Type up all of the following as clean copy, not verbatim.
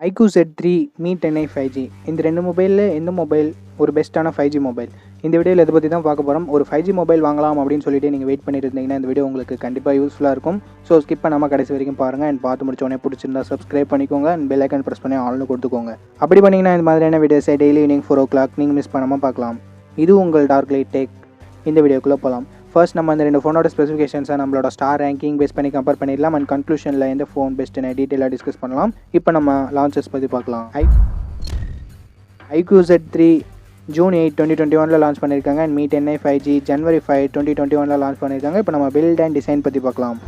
Iqoo Z3 Mi 10i 5G இந்த ரெண்டு மொபைலில் எந்த மொபைல் ஒரு பெஸ்ட்டான 5G மொபைல்? இந்த வீடியோவில் இதை பற்றி தான் பார்க்க போகிறோம். ஒரு 5G மொபைல் வாங்கலாம் அப்படின்னு சொல்லிட்டு நீங்கள் வெயிட் பண்ணிட்டு இருந்தீங்கன்னா இந்த வீடியோ உங்களுக்கு கண்டிப்பாக யூஸ்ஃபுல்லாக இருக்கும். ஸோ ஸ்கிப் பண்ணாமல் கடைசி வரைக்கும் பாருங்கள். அண்ட் பார்த்து முடிச்சோடனே பிடிச்சிருந்தா சப்ஸ்கிரைப் பண்ணிக்கோங்க. அண்ட் பெல் ஐக்கன் ப்ரெஸ் பண்ணி ஆல்னு கொடுத்துக்கோங்க. அப்படி பண்ணிங்கன்னா இந்த மாதிரியான வீடியோஸை டெய்லி ஈவினிங் 4 o'clock நீங்கள் மிஸ் பண்ணாமல் பார்க்கலாம். இது உங்கள் டார்க்லைட் டேக். இந்த வீடியோக்குள்ளே போகலாம். ஃபர்ஸ்ட் நம்ம அந்த ரெண்டு ஃபோனோட ஸ்பெசிஃபிகேஷன்ஸை நம்மளோட ஸ்டார் ரேங்கிங் பேஸ் பண்ணி கம்பேர் பண்ணிடலாம். அண்ட் கன்க்ளூஷனில் எந்த ஃபோன் பெஸ்ட்டுன்னு டீட்டெயிலாக டிஸ்கஸ் பண்ணலாம். இப்போ நம்ம லான்ச்சஸ் பற்றி பார்க்கலாம். Iqoo Z3 June 8, 2021 லான்ச் பண்ணியிருக்காங்க. And Mi 10i 5G January 5, 2021 launch பண்ணியிருக்காங்க. இப்போ நம்ம பில்ட் அண்ட் டிசைன் பற்றி பார்க்கலாம்.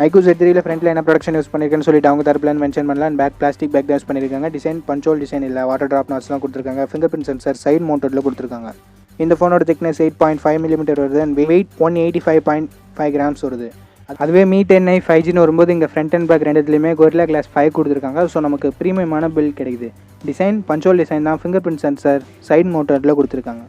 Iqoo Z3 ஃப்ரண்ட்டில் என்ன ப்ரொடக்ஷன் யூஸ் பண்ணியிருக்கேன்னு சொல்லிட்டு அவங்க தரப்புலன்னு மென்ஷன் பண்ணலாம். அண்ட் பேக் பிளாஸ்டிக் பேக் தான் யூஸ் பண்ணியிருக்காங்க. டிசைன் பஞ்சோல் டிசைன் இல்லை, வாட்டர் ட்ராப் நாட்ஸ்லாம் கொடுத்துருக்காங்க. ஃபிங்கர் பிரிண்ட் சென்சர் சைட் மவுண்டடில் கொடுத்துருக்காங்க. இந்த ஃபோனோட திக்னஸ் 8.5 mm வருது. அண்ட் வெயிட் 185.5 grams வருது. அதுவே Mi 10i 5Gன்னு வரும்போது இங்கே ஃப்ரண்ட் அண்ட் பேக் ரெண்டுத்துலேயுமே Gorilla Glass 5 கொடுத்துருக்காங்க. ஸோ நமக்கு ப்ரீமியமான பில்ட் கிடைக்குது. டிசைன் பஞ்சோல் டிசைன் தான், ஃபிங்கர் பிரிண்ட் சென்சர் சைட் மவுண்டடில் கொடுத்துருக்காங்க.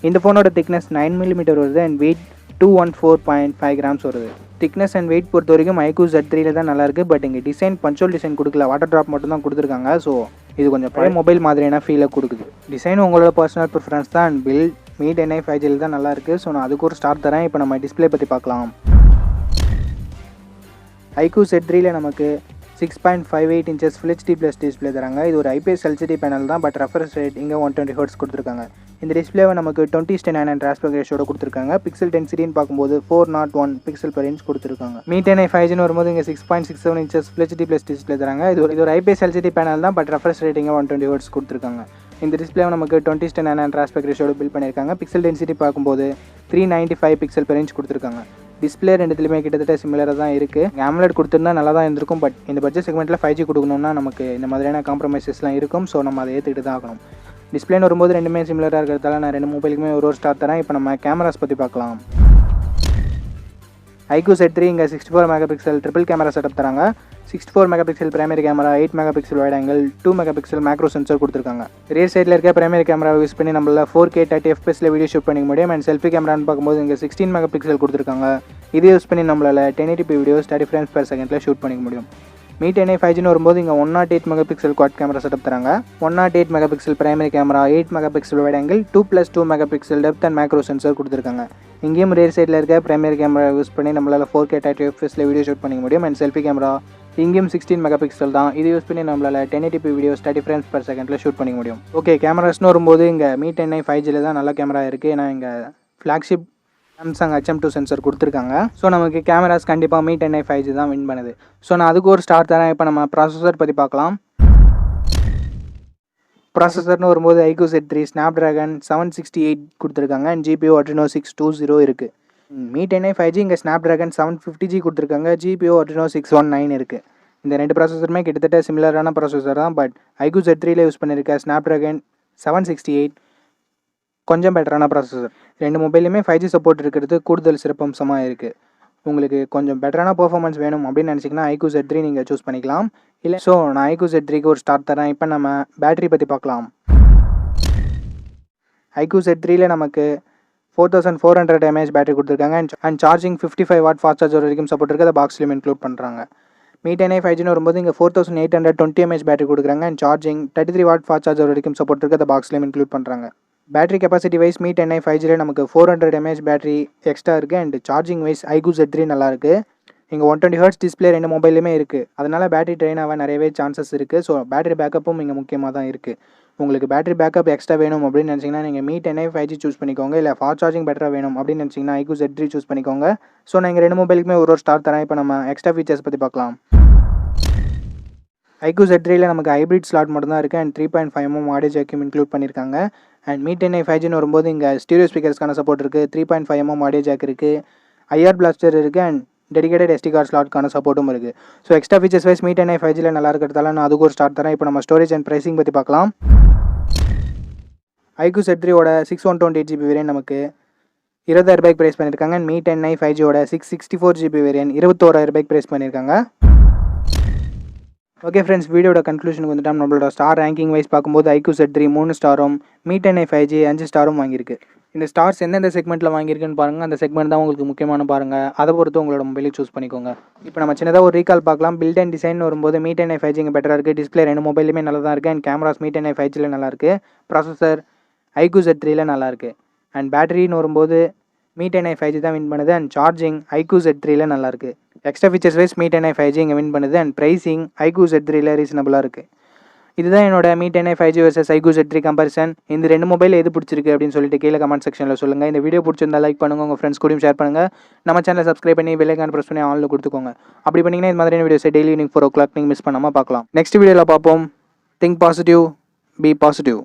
இந்த ஃபோனோட திக்னஸ் 9 mm வருது. அண்ட் வெயிட் 214.5 grams வருது. திக்னஸ் அண்ட் வெயிட் பொறுத்த வரைக்கும் Iqoo Z3 தான் நல்லாயிருக்கு. பட் இங்கே டிசைன் பஞ்சோல் டிசைன் கொடுக்கல, வாட்டர் ட்ராப் மட்டும் தான் கொடுத்துருக்காங்க. ஸோ இது கொஞ்சம் பழைய மொபைல் மாதிரியான ஃபீலை கொடுக்குது. டிசைன் உங்களோட பர்சனல் ப்ரிஃபரன்ஸ் தான். And build Mi 10i 5G தான் நல்லாயிருக்கு. ஸோ நான் அதுக்கு ஒரு ஸ்டார் தரேன். இப்போ நம்ம டிஸ்பிளே பற்றி பார்க்கலாம். Iqoo Z3 நமக்கு 6.58 inches Full HD Plus display தராங்க. இது ஒரு IPS LCD பேனல் தான். பட் ரெஃப்ரெஷ் ரேட் இங்கே 120 Hz கொடுத்துருக்காங்க. இந்த டிஸ்பிளேவை நமக்கு 20:9 ஆஸ்பெக்ட் ரேஷியோட கொடுத்துருக்காங்க. பிக்சல் டென்சிட்டின்னு பார்க்கும்போது 401 pixel per inch கொடுத்துருக்காங்க. Mi 10i 5Gன்னு வரும்போது இங்கே 6.67 inches Full HD Plus display தராங்க. இது ஒரு IPS LCD பேனல் தான். பட் ரெஃப்ரெஷ் ரேட் இங்கே 120 Hz கொடுத்துருக்காங்க. இந்த டிஸ்பிளேவை நமக்கு 20:9 ஆஸ்பெக்ட் ரேஷியோட பில்ட் பண்ணியிருக்காங்க. பிக்சல் டென்சிட்டி பார்க்கும்போது 395 pixel per inch கொடுத்துருக்காங்க. டிஸ்பிளே ரெண்டுத்துலையுமே கிட்டத்தட்ட சிமிலராக தான் இருக்குது. AMOLED கொடுத்துருந்தா நல்லா தான் இருந்திருக்கும். பட் இந்த பட்ஜெட் செக்மெண்ட்டில் 5G கொடுக்கணும்னா நமக்கு இந்த மாதிரியான காம்ப்ரமைசஸ்லாம் இருக்கும். ஸோ நம்ம அதை ஏற்றுக்கிட்டு தான் ஆகணும். டிஸ்பிளேன்னு வரும்போது ரெண்டுமே சிமிலராக இருக்கிறதால நான் ரெண்டு மொபைலுக்குமே ஒரு ஸ்டார் தரேன். இப்போ நம்ம கேமராஸ் பற்றி பார்க்கலாம். Iqoo Z3 இங்கே 64 MP ட்ரிபிள் கேமரா செட்டப் தராங்க. 64 MP primary camera, 8 MP wide angle, 2 MP macro sensor கொடுத்துருக்காங்க. ரியர் சைடில் இருக்க பிரைமரி கேமராவை யூஸ் பண்ணி நம்மளால் 4K 30 FPS வீடியோ ஷூட் பண்ணிக்க முடியும். அண்ட் செல்ஃபி கேமரான்னு பார்க்கும்போது இங்கே 16 MP கொடுத்துருக்காங்க. இதை யூஸ் பண்ணி நம்மளால் 1080p videos 30 frames per second shoot பண்ணிக்க முடியும். Mi 10i 5Gன்னு வரும்போது இங்கே 108 MP குவாட் கேமரா செட்டப் தராங்க. 108 MP primary camera, 8 MP wide angle, 2+2 MP depth and macro sensor கொடுத்துருக்காங்க. இங்கேயும் ரியர் சைடில் இருக்க பிரைமரி கேமரா யூஸ் பண்ணி நம்மளால் 4K 30 FPS வீடியோ ஷூட் பண்ணிக்க முடியும். அண்ட் செல்ஃபி கேமரா இங்கேயும் 16 MP தான். இது யூஸ் பண்ணி நம்மளால் 1080p videos 30 frames per second shoot பண்ணிக்க முடியும். ஓகே, கேமராஸ்னு வரும்போது இங்கே Mi 10i 5G தான் நல்ல கேமரா இருக்குது. ஏன்னா இங்கே ஃப்ளாக்ஷிப் சாம்சங் HM2 சென்சர் கொடுத்துருக்காங்க. ஸோ நமக்கு கேமராஸ் கண்டிப்பாக Mi 10i 5G தான் வின் பண்ணுது. ஸோ நான் அதுக்கு ஒரு ஸ்டார் தரேன். இப்போ நம்ம ப்ராசஸர் பற்றி பார்க்கலாம். ப்ராசஸர்னு வரும்போது Iqoo Z3 Snapdragon 768 கொடுத்துருக்காங்க. அண்ட் GPU Adreno 620 இருக்குது. Mi 10i 5G இங்கே Snapdragon 750G கொடுத்துருக்காங்க. GPU Adreno 619 இருக்குது. இந்த ரெண்டு ப்ராசஸருமே கிட்டத்தட்ட சிமிலரான ப்ராசஸர் தான். பட் Iqoo Z3 யூஸ் பண்ணியிருக்க Snapdragon 768 கொஞ்சம் பெட்டரான ப்ராசஸர். ரெண்டு மொபைலுமே 5G சப்போர்ட் இருக்கிறது கூடுதல் சிறப்பம்சமாக இருக்குது. உங்களுக்கு கொஞ்சம் பெட்டரான பர்ஃபார்மன்ஸ் வேணும் அப்படின்னு நினச்சிங்கன்னா Iqoo Z3 நீங்கள் சூஸ் பண்ணிக்கலாம். இல்லை ஸோ நான் Iqoo Z3க்கு ஒரு ஸ்டார் தரேன். இப்போ நம்ம பேட்டரி பற்றி பார்க்கலாம். Iqoo Z3 நமக்கு 4400 mAh பேட்டரி கொடுத்துருக்காங்க. And charging 55 watt fast charger வரைக்கும் சப்போர்ட் இருக்குது. அதை பாக்ஸ்லையும் இன்க்ளூட் பண்ணுறாங்க. Mi 10i 5Gன்னு வரும்போது இங்கே 4820 mAh பேட்டரி கொடுக்குறாங்க. And charging 33 watt fast charger வரைக்கும் சப்போர்ட் இருக்குது. அதை பாக்ஸ்லையும் இன்க்ளூட் பண்ணுறாங்க. Battery capacity wise Mi 10i 5G நமக்கு 400 mAh பேட்டரி எக்ஸ்ட்ரா இருக்குது. And charging wise Iqoo Z3 நல்லாயிருக்கு. இங்கே 120 Hz டிஸ்பிளே ரெண்டு மொபைலுமே இருக்குது. அதனால் பேட்டரி ட்ரெயின் ஆக நிறையவே சான்சஸ் இருக்குது. ஸோ பேட்டரி பேக்கப்பும் இங்கே முக்கியமாக தான் இருக்குது. உங்களுக்கு பேட்டரி பேக்கப் எக்ஸ்ட்ரா வேணும் அப்படின்னு நினச்சிங்கன்னா நீங்கள் Mi 10i 5G சூஸ் பண்ணிக்கோங்க. இல்லை ஃபாஸ்ட் சார்ஜிங் பெட்டராக வேணும் அப்படின்னு நினச்சிங்கன்னா Iqoo Z3 சூஸ் பண்ணிக்கோங்க. ஸோ நான் இங்கே ரெண்டு மொபைலுக்குமே ஒரு ஸ்டார் தரேன். இப்போ நம்ம எக்ஸ்ட்ரா ஃபீச்சர்ஸ் பற்றி பார்க்கலாம். Iqoo Z3 நமக்கு ஹைப்ரிட் ஸ்லாட் மட்டும் தான் இருக்குது. அண்ட் 3.5 mm ஆடியோ ஜாக்கும் இன்க்ளூட் பண்ணியிருக்காங்க. அண்ட் Mi 10i 5Gன்னு வரும்போது இங்கே ஸ்டீரியோ ஸ்பீக்கர்ஸ்க்கான சப்போர்ட் இருக்குது. 3.5 mm ஆடியோ ஜாக் இருக்குது. IR பிளாஸ்டர் இருக்குது. அண்ட் டெடிகேட்டட் SD கார்டு ஸ்லாட்கான சப்போர்ட்டும் இருக்குது. So extra features wise Mi 10i 5G நல்லா இருக்கிறதால நான் அதுக்கு ஒரு ஸ்டார் தரேன். இப்போ நம்ம ஸ்டோரேஜ் அண்ட் ப்ரைஸிங் பற்றி பார்க்கலாம். Iqoo Z3யோட 6128GB வேரியன்ட் நமக்கு 20,000 ப்ரைஸ் பண்ணியிருக்காங்க. அண்ட் Mi 10i 5Gயோட 664GB வேரியன்ட் 21,000 ப்ரைஸ் பண்ணியிருக்காங்க. ஓகே ஃப்ரெண்ட்ஸ், வீடியோட கன்க்ளூஷனுக்கு வந்துட்டு நம்மளோட ஸ்டார் ரேங்கிங் வைஸ் பார்க்கும்போது Iqoo Z3 3 ஸ்டாரும், Mi 10i 5G 5 ஸ்டாரும் வாங்கியிருக்கு. இந்த ஸ்டார்ஸ் எந்தெந்த செக்மெண்ட்டில் வாங்கியிருக்குன்னு பாருங்கள். அந்த செக்மெண்ட் தான் உங்களுக்கு முக்கியமான பாருங்கள். அதை பொறுத்து உங்களோட மொபைலை சூஸ் பண்ணிக்கோங்க. இப்போ நம்ம சின்னதாக ஒரு ரீகால் பார்க்கலாம். பில்ட் அண்ட் டிசைன் வரும்போது மீ 10i 5G இங்கே பெட்டராக இருக்குது. டிஸ்பிளே 2 மொபைலுமே நல்லா தான் இருக்குது. அண்ட் கேமராஸ் மீ 10i 5Gயில் நல்லாயிருக்கு. ப்ராசஸர் Iqoo Z3ல நல்லாயிருக்கு. அண்ட் பேட்டரின்னு வரும்போது மீ 10i 5G தான் வின் பண்ணுது. அண்ட் சார்ஜிங் Iqoo Z3ல நல்லாயிருக்கு. Extra features wise me 10i 5G இங்கே வின் பண்ணுது. அண்ட் ப்ரைஸிங் Iqoo Z3ல ரீசனபுளாக இருக்குது. இதுதான் என்னோட me 10i 5G vs Iqoo Z3 comparison. இந்த 2 மொபைல் எது பிடிச்சிருக்கு அப்படின்னு சொல்லிட்டு கீழே கமெண்ட் செக்ஷனில் சொல்லுங்கள். இந்த வீடியோ பிடிச்சிருந்தா லைக் பண்ணுங்கள், உங்கள் ஃப்ரெண்ட்ஸ் கூடயும் ஷேர் பண்ணுங்கள். நம்ம சேனலை சப்ஸ்கிரைப் பண்ணி பெல் ஐகான் ப்ரெஸ் பண்ணி ஆன்ல கொடுத்துக்கோங்க. அப்படி பண்ணிங்கன்னா இந்த மாதிரியான வீடியோஸை டெய்லி ஈவினிங் 4 o'clock நீங்கள் மிஸ் பண்ணாமல் பார்க்கலாம். நெக்ஸ்ட் வீடியோவில் பார்ப்போம். Think positive, be positive.